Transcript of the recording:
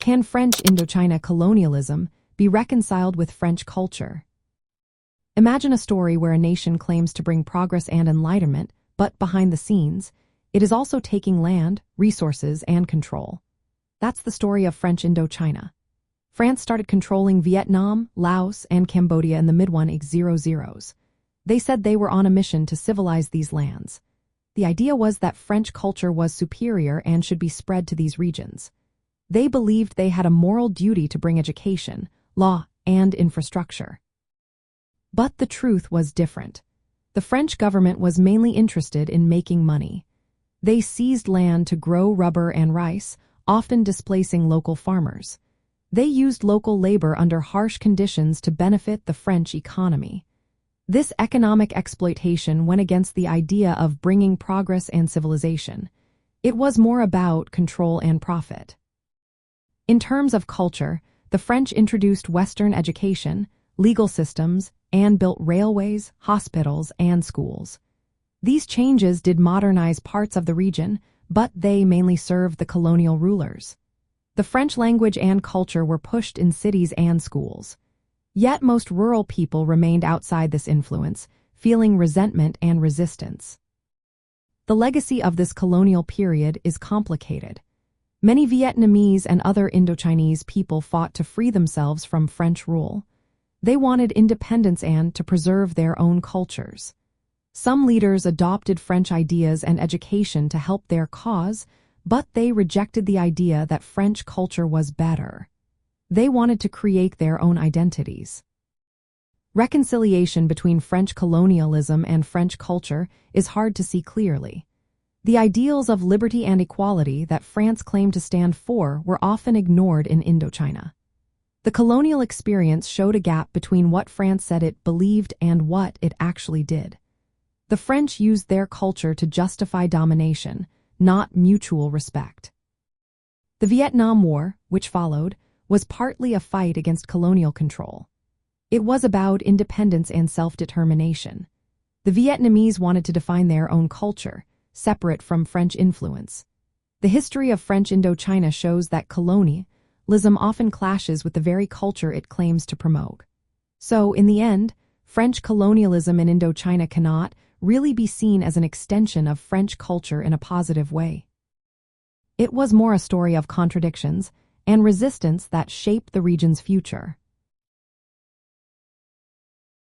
Can French Indochina colonialism be reconciled with French culture? Imagine a story where a nation claims to bring progress and enlightenment, but behind the scenes, it is also taking land, resources, and control. That's the story of French Indochina. France started controlling Vietnam, Laos, and Cambodia in the mid-1800s. They said they were on a mission to civilize these lands. The idea was that French culture was superior and should be spread to these regions. They believed they had a moral duty to bring education, law, and infrastructure. But the truth was different. The French government was mainly interested in making money. They seized land to grow rubber and rice, often displacing local farmers. They used local labor under harsh conditions to benefit the French economy. This economic exploitation went against the idea of bringing progress and civilization. It was more about control and profit. In terms of culture, the French introduced Western education, legal systems, and built railways, hospitals, and schools. These changes did modernize parts of the region, but they mainly served the colonial rulers. The French language and culture were pushed in cities and schools. Yet most rural people remained outside this influence, feeling resentment and resistance. The legacy of this colonial period is complicated. Many Vietnamese and other Indochinese people fought to free themselves from French rule. They wanted independence and to preserve their own cultures. Some leaders adopted French ideas and education to help their cause, but they rejected the idea that French culture was better. They wanted to create their own identities. Reconciliation between French colonialism and French culture is hard to see clearly. The ideals of liberty and equality that France claimed to stand for were often ignored in Indochina. The colonial experience showed a gap between what France said it believed and what it actually did. The French used their culture to justify domination, not mutual respect. The Vietnam War, which followed, was partly a fight against colonial control. It was about independence and self-determination. The Vietnamese wanted to define their own culture, separate from French influence. The history of French Indochina shows that colonialism often clashes with the very culture it claims to promote. So, in the end, French colonialism in Indochina cannot really be seen as an extension of French culture in a positive way. It was more a story of contradictions and resistance that shaped the region's future.